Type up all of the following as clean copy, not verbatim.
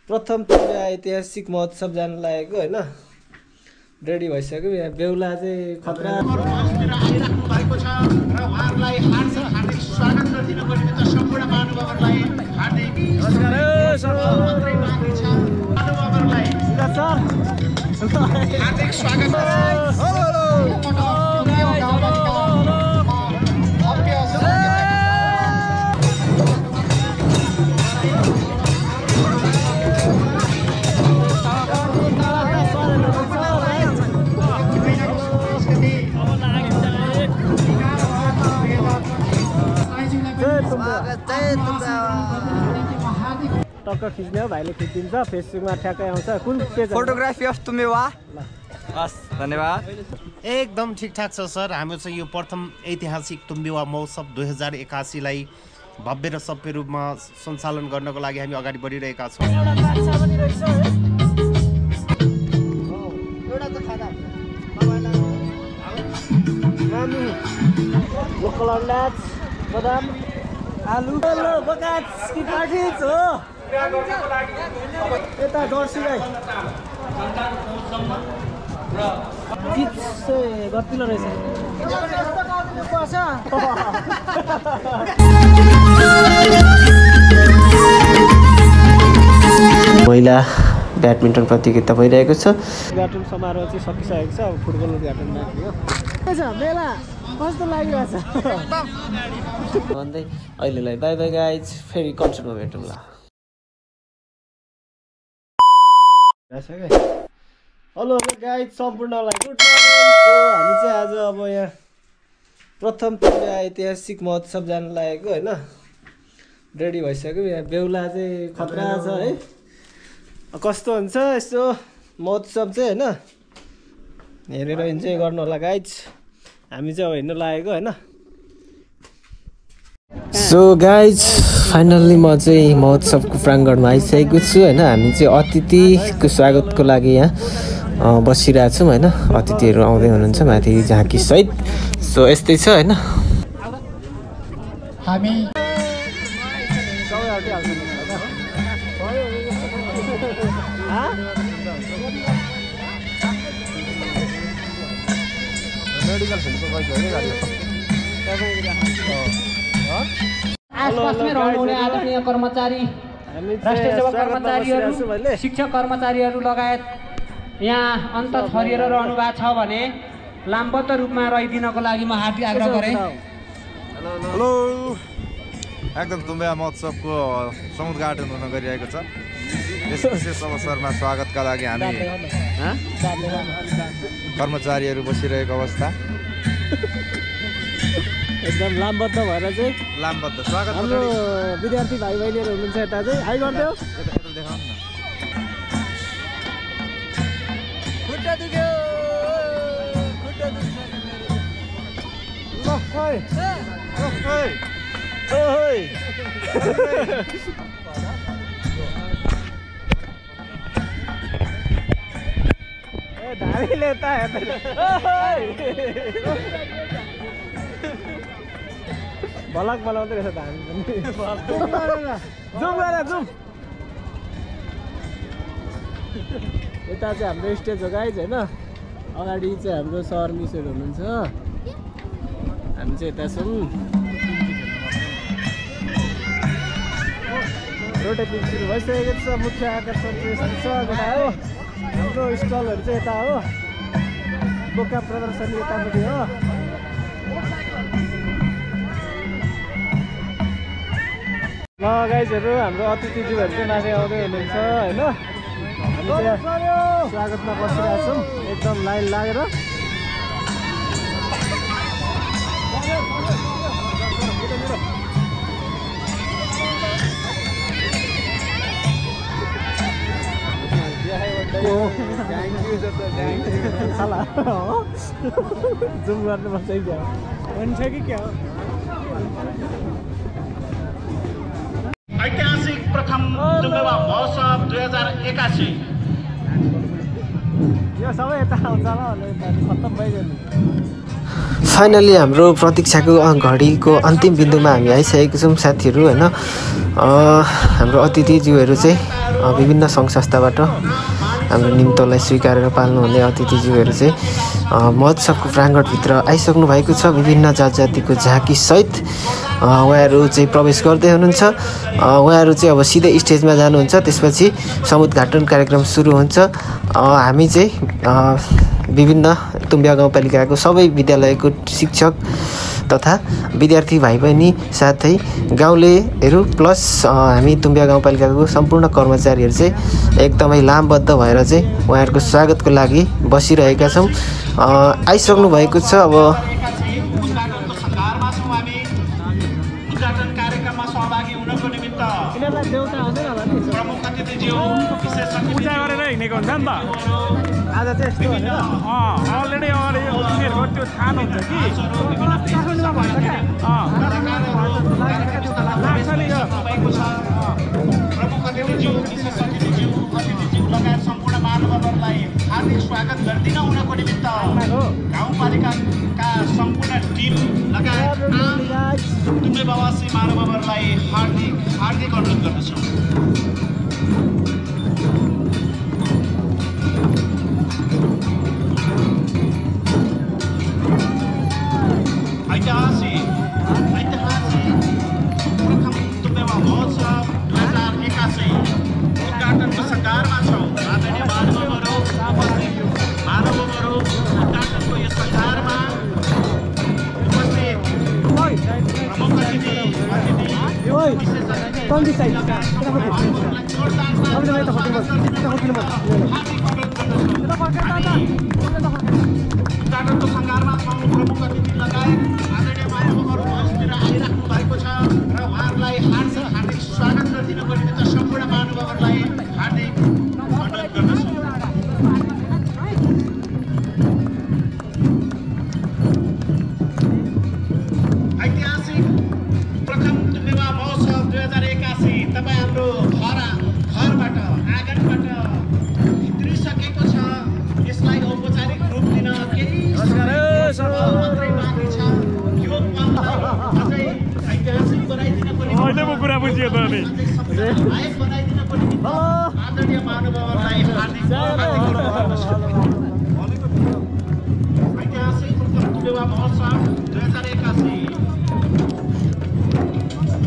प्रथम ऐतिहासिक महोत्सव जान लागेको हैन रेडी भइसक्यो यहाँ बेहुला चाहिँ खतरा आइराख्नु भएको छ र उहाँहरूलाई हार्दिक स्वागत गरिदिन पर्ने त सम्पूर्ण महानुभावहरूलाई हार्दिक नमस्कार महानुभावहरूलाई हार्दिक स्वागत टक्क खिच्ने हो भाइले खिचिदिन्छ फेसबुकमा ठ्याक्कै आउँछ कुन पेज फोटोग्राफी अफ तुम्बेवा हस् धन्यवाद एकदम ठिकठाक छ सर हाम्रो चाहिँ यो प्रथम ऐतिहासिक तुम्बेवा महोत्सव 2081 लाई भव्य र सभ्य रूपमा सञ्चालन गर्नको लागि हामी अगाडि बढिरहेका छौँ लोकल अन्डाज बदाम आलु बगाच कि पाठिज हो यता जर्सीलाई गतिलो रहेछ महिला ब्याडमिन्टन प्रतियोगिता भइरहेको छ उद्घाटन समारोह चाहिँ सकिसकेको छ अब फुटबल उद्घाटन बाँकी हो मेला कस्तो लागिरहेछ भन्दै अहिलेलाई बाई बाई गाइज फेरि कन्सर्टमा भेटौँला हेलो गाइज सम्पूर्णलाई गुड मर्निङ हामी चाहिँ आज अब यहाँ प्रथम ऐतिहासिक महोत्सव जान लागेको हैन रेडी भइसक्यो यहाँ बेहुला चाहिँ खतरा छ है कस्तो हुन्छ यस्तो महोत्सव चाहिँ हैन हेरेर इन्जोय गर्नु होला गाइज हामी चाहिँ अब हिँड्नु लागेको हैन सो गाइज फाइनल्ली म चाहिँ महोत्सवको प्राङ्गणमा आइसकेको छु होइन हामी चाहिँ अतिथिको स्वागतको लागि यहाँ बसिरहेको छौँ होइन अतिथिहरू आउँदै हुनुहुन्छ माथि झाँकी सहित सो यस्तै छ होइन हामी आसपासमै रहनुहुने आदरणीय कर्मचारी राष्ट्रिय सेवा कर्मचारीहरू शिक्षक कर्मचारीहरू लगायत यहाँ अन्त छरिएर रहनु भएको छ भने लामबद्ध रूपमा रहिदिनको लागि म हार्दिक आग्रह गरेँ हेलो एकदम तुम्बेवा महोत्सवको समुद्घाटन हुन गइरहेको छ यस विशेष अवसरमा स्वागतका लागि हामी कर्मचारीहरू बसिरहेको अवस्था एकदम लामबद्ध भएर चाहिँ लामबद्ध स्वागत हाम्रो विद्यार्थी भाइ बहिनीहरू हुनुहुन्छ यता चाहिँ हाई गरिदेऊ देखाउनु न खुट्टा दुख्यो खुट्टा दुख्यो धारीले त भलक बनाउँदै रहेछ धामी पनि जुम यता चाहिँ हाम्रो स्टेज हो गाइज होइन अगाडि चाहिँ हाम्रो सर मिसहरू हुनुहुन्छ हामी चाहिँ यता छौँ रोटेपिङ सुरु भइसकेको छ मुख्य आकर्षण चाहिँ छ यता हो हाम्रो स्टलहरू चाहिँ यता हो बोका प्रदर्शनी यतापट्टि हो ल गाइजहरू हाम्रो अतिथिज्यूहरू चाहिँ माथि आउँदै हुनुहुन्छ होइन हामी चाहिँ स्वागतमा बसिरहेको छौँ एकदम लाइन लागेर जुम गर्नुपर्छ क्या हुन्छ कि क्या हो ऐतिहासिक प्रथम तुम्बेवा महोत्सव 2081 यो सबै यता आउँछ होला खत्तम भइगयो फाइनली हाम्रो प्रतीक्षाको घडीको अन्तिम बिन्दुमा हामी आइसकेको छौँ साथीहरू होइन हाम्रो अतिथिज्यूहरू चाहिँ विभिन्न सङ्घ संस्थाबाट हाम्रो निम्तोलाई स्वीकारेर पाल्नुहुने अतिथिज्यूहरू चाहिँ महोत्सवको प्राङ्गणभित्र आइसक्नु भएको छ। विभिन्न जात जातिको झाँकीसहित उहाँहरू चाहिँ प्रवेश गर्दै हुनुहुन्छ। उहाँहरू चाहिँ अब सिधै स्टेजमा जानुहुन्छ, त्यसपछि समुद्घाटन कार्यक्रम सुरु हुन्छ। हामी चाहिँ विभिन्न तुम्बिया गाउँपालिकाको सबै विद्यालयको शिक्षक तथा विद्यार्थी भाइ बहिनी साथै गाउँलेहरू प्लस हामी तुम्बिया गाउँपालिकाको सम्पूर्ण कर्मचारीहरू चाहिँ एकदमै लामबद्ध भएर चाहिँ उहाँहरूको स्वागतको लागि बसिरहेका छौँ। आइसक्नु भएको छ। अब पूजा गरेर हिँडेको हुन्छ नि त आज चाहिँ यस्तो होइन अलरेडी अगाडि उनीहरूको त्यो थाहा हुन्छ कि लाग्छ नि यो लगायत सम्पूर्ण महानुभावहरूलाई हार्दिक स्वागत गर्दिन उनको निमित्त गाउँपालिकाका सम्पूर्ण टिम लगायत तुम्बे बाबासी महानुभावहरूलाई हार्दिक हार्दिक अनुरोध गर्दछु। ऐतिहासिक प्रथम तुम्बेवा महोत्सव 2081 उद्घाटनको सङ्घारमा छौँ। आदरणीय महानुभावहरू उद्घाटनको यो सङ्घारमा उपस्थित प्रमुख अतिथि उद्घाटनको सङ्घारमा छौँ। प्रमुख अतिथि लगायत आदरणीय महानुभावहरू मञ्चतिर आइराख्नु भएको छ र उहाँहरूलाई हार्दिक स्वागत गरिदिनको निमित्त सम्पूर्ण महानुभावहरूलाई हार्दिक अनुरोध गर्दछु। ऐतिहासिक प्रथम तुम्बेवा महोत्सव 2081 तपाईँ हाम्रो घरबाट आँगनबाट भित्रिसकेको छ। यसलाई औपचारिक रूप दिन केही मात्रै बाँकी छ। यो अझै ऐतिहासिक बनाइदिनको निमित्त कुरा बुझियो त नि बनाइदिनको निमित्त आदरणीय महानुभावहरूलाई हार्दिक अनुरोध गर्दछु। ऐतिहासिक प्रथम तुम्बेवा महोत्सव 2081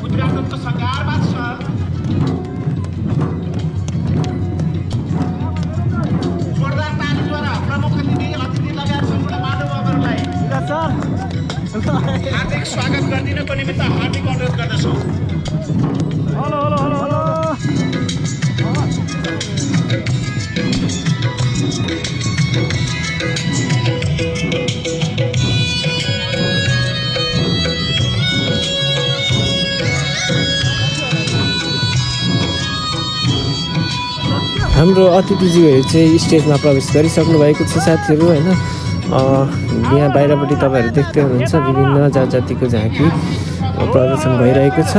उद्घाटनको सङ्घारमा छ। जोरदार तालीद्वारा प्रमुख अतिथि लगायत सम्पूर्ण महानुभावहरूलाई हार्दिक स्वागत गरिदिनको निमित्त हार्दिक अनुरोध गर्दछु। हाम्रो अतिथिज्यूहरू चाहिँ स्टेजमा प्रवेश गरिसक्नु भएको छ साथीहरू होइन। यहाँ बाहिरपट्टि तपाईँहरू देख्दै हुनुहुन्छ विभिन्न जात जातिको झाँकी प्रदर्शन भइरहेको छ।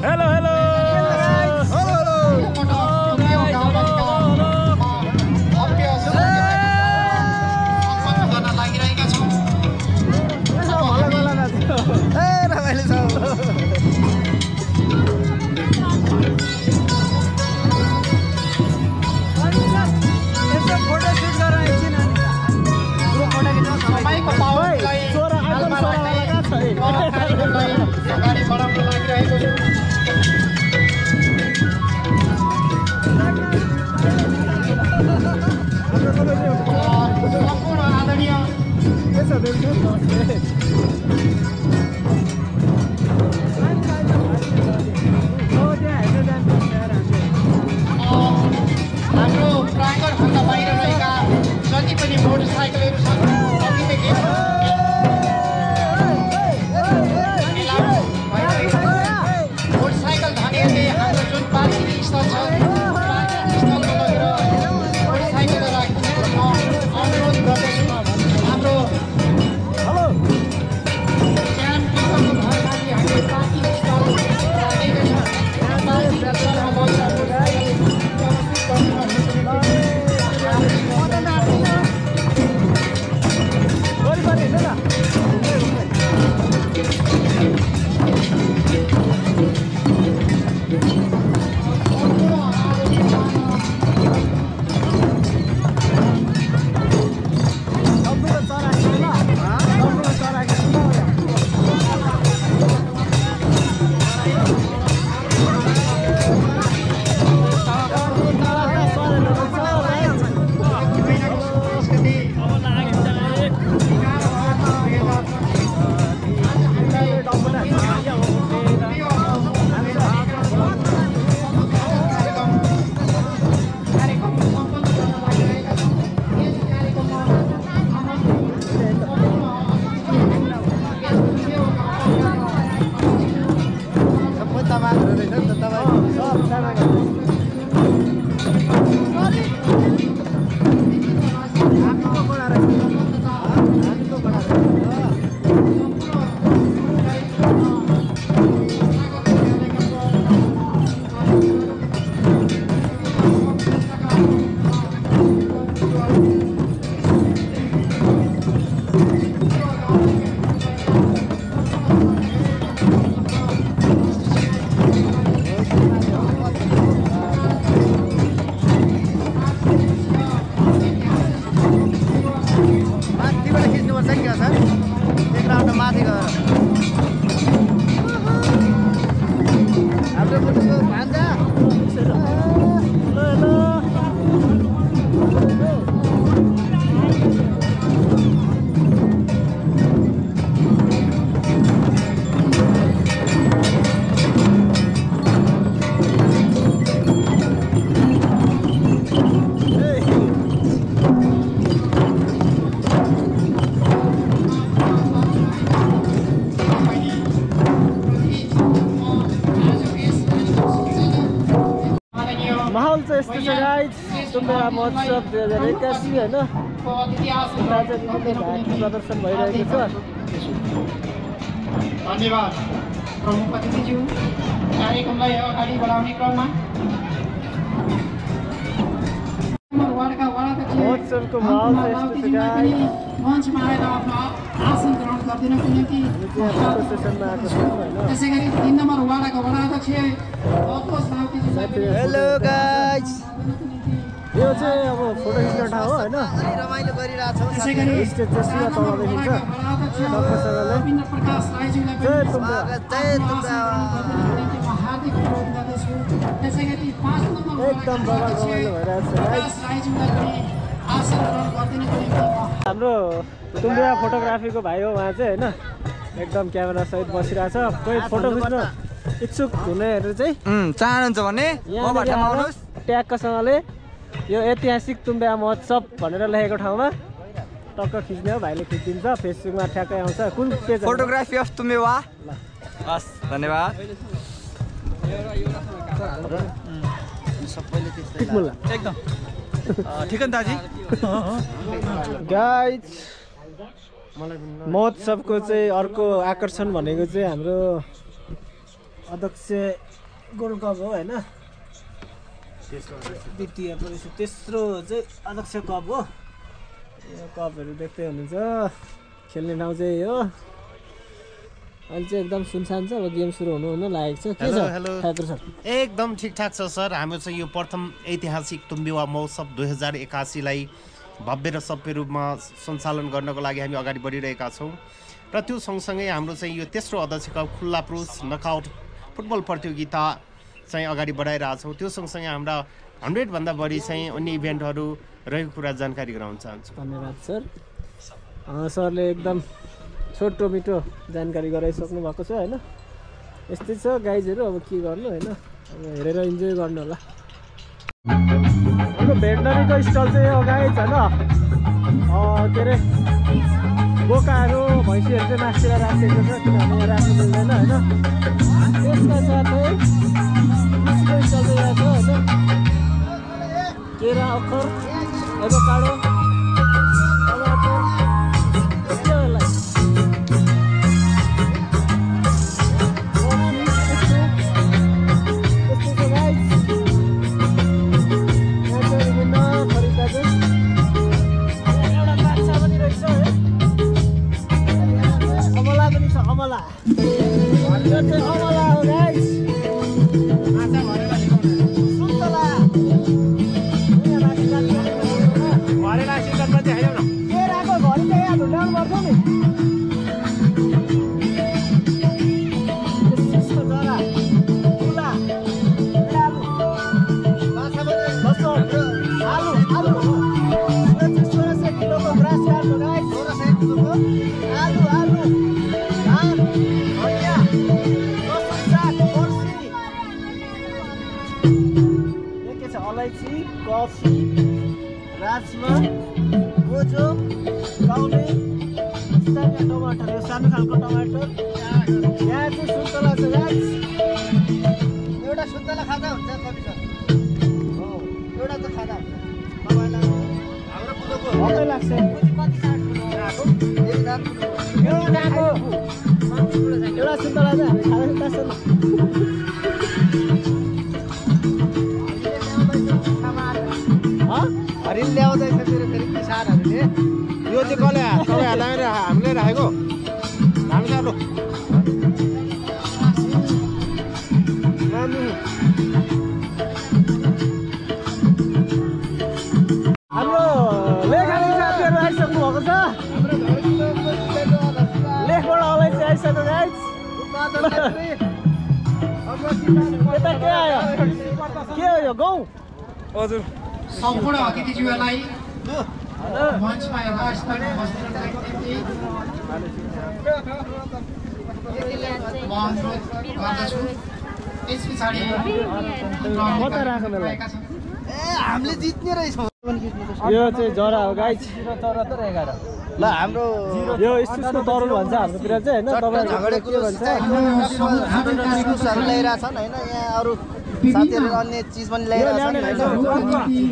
हेलो हेलो अगाडि बढाउन लागिरहेको छु। सम्पूर्ण आदरणीय हाम्रो प्राङ्गणभन्दा बाहिर रहेका जति पनि मोटरसाइकलहरू छन् अघिदेखि मोटरसाइकल धनीहरूले हाम्रो जुन पार्किङ स्थल छ पार्किङ स्थलमा लगेर मोटरसाइकल राख्न अनुरोध गर्दछु। हाम्रो माहौल चाहिँ यस्तो छ गाइज तुम्बेला महोत्सव 2081 होइन प्रदर्शन भइरहेको छ। धन्यवाद प्रमुख अतिथिज्यू। कार्यक्रमलाई अगाडि बढाउने क्रममा महोत्सवको माहौल चाहिँ यस्तो छ गाइज। मञ्चमा आएर आफ्नो आसन ग्रहण गरिदिनको निम्ति त्यसै गरी 3 नम्बर वार्डका वडा अध्यक्ष हेलो गाइज, यो चाहिँ अब फोटो खिच्ने ठाउँ हो होइन। रमाइलो गरिरहेछौँ। त्यसै गरी स्टेज चाहिँ सुवा तल देखिन्छ। रविन्द्र प्रकाश राईज्यूलाई पनि हार्दिक अनुरोध गर्दछु। त्यसै गरी 5 नम्बर एकदम रमाइलो भइरहेको छ गाइज। राईज्यूलाई पनि आसन ग्रहण गरिदिनको निम्ति हाम्रो तुम्बिया फोटोग्राफीको भाइ हो उहाँ चाहिँ होइन, एकदम क्यामेरा सहित बसिरहेछ। कोही फोटो खिच्न इच्छुक हुनेहरू चाहिँ चाहनुहुन्छ भने ट्यागसँगले यो ऐतिहासिक तुम्बिया महोत्सव भनेर लेखेको ठाउँमा टक्क खिच्ने हो, भाइले खिचिदिन्छ। फेसबुकमा ठ्याक्कै आउँछ। कुन पेज? Photography of तुम्बेवा। हस्, धन्यवाद। एकदम ठिक नि दाजी। गाइज महोत्सवको चाहिँ अर्को आकर्षण भनेको चाहिँ हाम्रो अध्यक्ष गोल्ड कप हो होइन। द्वितीय परिषद तेस्रो चाहिँ अध्यक्ष कप हो। यो कपहरू देख्दै हुनुहुन्छ। खेल्ने ठाउँ चाहिँ हो। अहिले चाहिँ एकदम सुनसान छ। अब गेम सुरु हुन लागेको छ। के छ ठाकुर सर? एकदम ठिकठाक छ सर। हाम्रो चाहिँ यो प्रथम ऐतिहासिक तुम्बिवा महोत्सव 2081 लाई भव्य र सभ्य रूपमा सञ्चालन गर्नको लागि हामी अगाडि बढिरहेका छौँ। र त्यो सँगसँगै हाम्रो चाहिँ यो तेस्रो अध्यक्ष कप खुल्ला पुरुष नकआउट फुटबल प्रतियोगिता चाहिँ अगाडि बढाइरहेछौँ। त्यो सँगसँगै हाम्रा 100 भन्दा बढी चाहिँ अन्य इभेन्टहरू रहेको कुरा जानकारी गराउन चाहन्छु। धन्यवाद सर। सरले एकदम छोटो मिठो जानकारी गराइसक्नु भएको छ होइन। यस्तै छ गाइजहरू, अब के गर्नु होइन, अब हेरेर इन्जोय गर्नु होला। हाम्रो भेटनरीको स्टल चाहिँ यो गाइज होइन। के अरे बोकाहरू भैँसीहरू चाहिँ मासतिर राखेको छ, किनभने यहाँ राख्नु मिल्दैन होइन। त्यसका साथै कृषिको स्टल चाहिँ यहाँ छ होइन। केरा, अखर, एभोकाडो, टमाटर, अलैँची, कफी, राजमा, गोजो, काउले, स्थानीय टमाटर, यो सानो खालको टमाटर। यहाँ चाहिँ सुन्तला छ गाइस। एउटा सुन्तला खाँदा हुन्छ कति छ? हो, एउटा त खाँदा हुन्छ। तपाईलाई हाम्रो पुदोको हकै लाग्छ। कति साटको? एक दाम पुदोको। यो दामको एउटा सुन्तला चाहिँ हामी खाँदैन त्यसो। हरिण ल्याउँदैछ मेरो फेरि किसानहरूले। यो चाहिँ कसले हामीले राखेको हामीले अब हाम्रो लेखा साथीहरू आइसक्नु भएको छ। लेखबाट अलैँची आइसक्यो गाइस। यता के आयो? के हो यो गहुँ? हजुर सम्पूर्ण अतिथिज्यूहरूलाई मञ्चमा यथास्थानमा बस्दिनलाई निम्ति म अनुरोध गर्दछु। त्यस पछाडि हामीले जित्ने रहेछौँ। यो चाहिँ जरा हो गाइस। ल हाम्रो यो इस्कुसको तरुल भन्छ हाम्रोतिर चाहिँ होइन। तपाईँहरू के भन्छ? इस्कुसहरू ल्याइरहेछन् होइन। यहाँ अरू साथीहरूले अन्य चिज पनि ल्याइरहेछन्।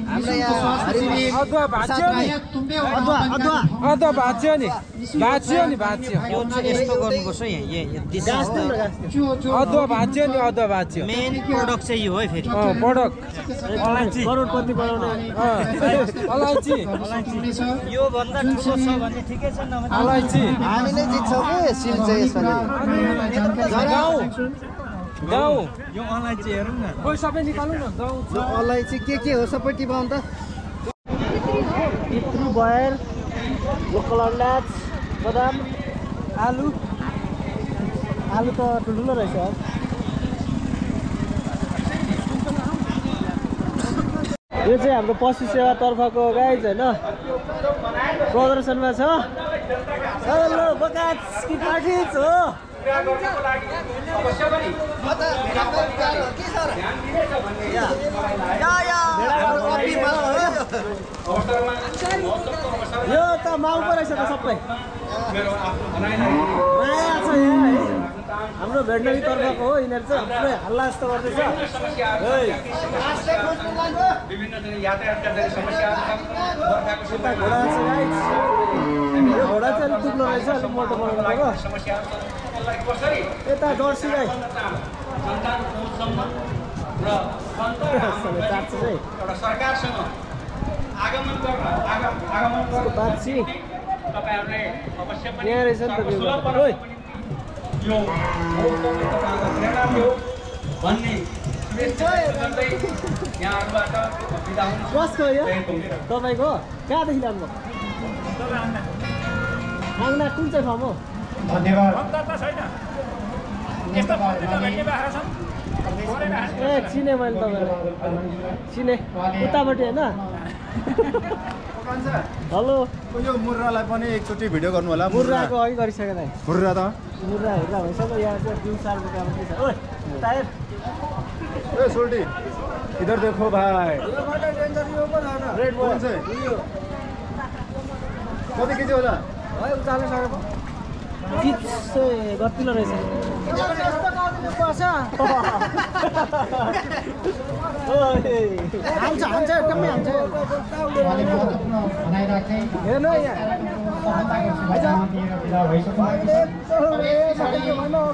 हाम्रो यहाँ अदुवा भाँच्यो नि भाँच्यो नि भाँच्यो। यो चाहिँ यस्तो गर्नुपर्छ अदुवा भाँच्यो नि अदुवा भाँच्यो। मेन प्रोडक्ट चाहिँ यो है फेरि प्रोडक्ट करोडपति बनाउने अलैँची। यो भन्दा ठुलो छ भने ठिकै छ नभए अलैँची हामी नै जित्छौँ कि सिल चाहिँ यसरी। गाउँ यो अलैँची हेरौँ न। खोइ सबै निकाल्नु न। गाउँ अलैँची के हो सबै टिपाउनु त। पितृ बयर, लोकल अन्डाज, बदाम, आलु। आलु त ठुल्ठुलो रहेछ। यो चाहिँ हाम्रो पशु सेवा तर्फको गाइज होइन प्रदर्शनमा छ। हेलो बकाच कि पाठिज हो। यो त माउको रहेछ त सबै। माया छ यहाँ है। हाम्रो भेटनरी तर्फको हो। यिनीहरू चाहिँ पुरै हल्ला जस्तो गर्दैछ। यता घोडा छ गाइस। यो घोडा चाहिँ अलिक दुख्लो रहेछ। अलिक मोटो बनाउनु पर्यो। यता जर्सी गाई यहाँ रहेछ नि त कसको यो तपाईँको? कहाँदेखि ल्याउनु? आङ्ना कुन चाहिँ फर्म हो? धन्यवाद। ए चिने मैले तपाईँलाई। चिने उतापट्टि होइन? हेलो यो मुर्रालाई पनि एकचोटि भिडियो गर्नु होला। मुर्राको अघि गरिसकेको थिएँ। मुर्रा त मुर्रा हेर्दा भइसक्यो। यहाँ चाहिँ 2 साल रुपियाँमा के छ? ओए टायर ए सोल्टी इधर देखो भाइ। रेड कौन चाहिँ कति केजी होला? उचाल्नु सक्यो। चिज चाहिँ गतिलो रहेछ। हान्छ हान्छ एकदमै हान्छ। हेर्नु यहाँ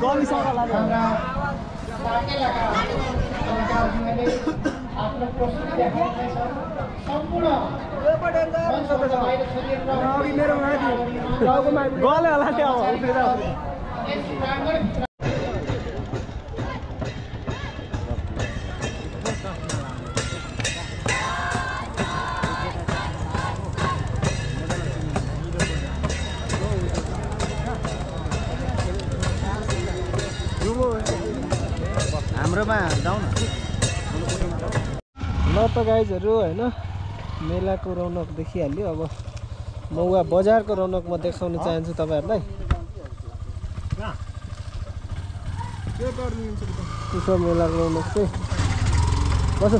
गलिसक्यो होला। गल्यो होला त्यो। हाम्रोमा जाउँ न ल त गाइजहरू होइन मेलाको रौनक देखिहाल्यो अब मौवा बजारको रौनक म देखाउन चाहन्छु तपाईँहरूलाई त्यसो मेलाको रौनक चाहिँ बस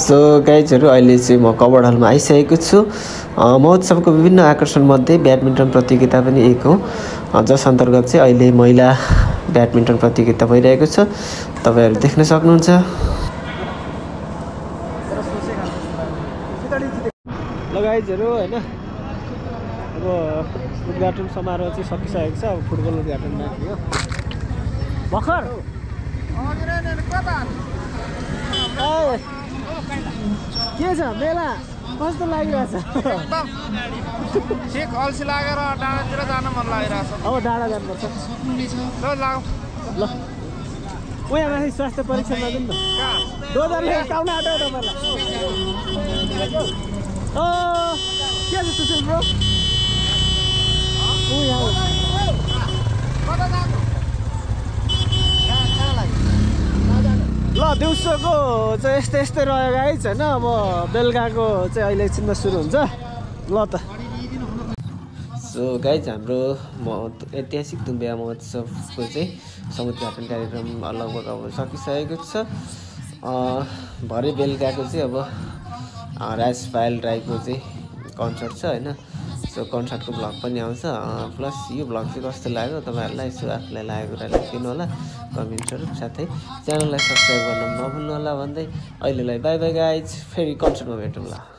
सो गाइजहरू अहिले चाहिँ म कबड हलमा आइसकेको छु महोत्सवको विभिन्न आकर्षणमध्ये ब्याडमिन्टन प्रतियोगिता पनि एक हो जस अन्तर्गत चाहिँ अहिले महिला ब्याडमिन्टन प्रतियोगिता भइरहेको छ तपाईहरु देख्न सक्नुहुन्छ ल गाइजहरू हैन अब उद्घाटन समारोह चाहिँ सकिसकेको छ अब फुटबल उद्घाटन बाँकी हो भर्खर के छ मेला कस्तो लागिरहेछ एकदम ठिक अल्छी लागेर डाँडातिर जान मन लागिरहेछ अब डाँडा जानुपर्छ ल लाग ल उहाँ माथि स्वास्थ्य परीक्षणमा जाउँ न दोधारले काउन आँट्यो तपाईँलाई ओ के छ सुशील ब्रो ऊ यहाँ ल दिउँसोको चाहिँ यस्तै रह्यो गाइज होइन अब बेलुकाको चाहिँ अहिले एकछिनमा सुरु हुन्छ ल त सो गाइज हाम्रो ऐतिहासिक दुम्बिया महोत्सवको चाहिँ समुद्घाटन कार्यक्रम लगभग अब सकिसकेको छ भरे बेलुकाको चाहिँ अब राज पायल राईको चाहिँ कन्सर्ट छ होइन सो कन्सर्टको भ्लग पनि आउँछ प्लस यो भ्लग चाहिँ कस्तो लाग्यो तपाईँहरूलाई यसो आफूलाई लागेको कुरा लेखिदिनु होला कमेन्टहरू साथै च्यानललाई सब्सक्राइब गर्न नभुल्नु होला भन्दै अहिलेलाई बाई बाई गाइज फेरि कन्सर्टमा भेटौँ ल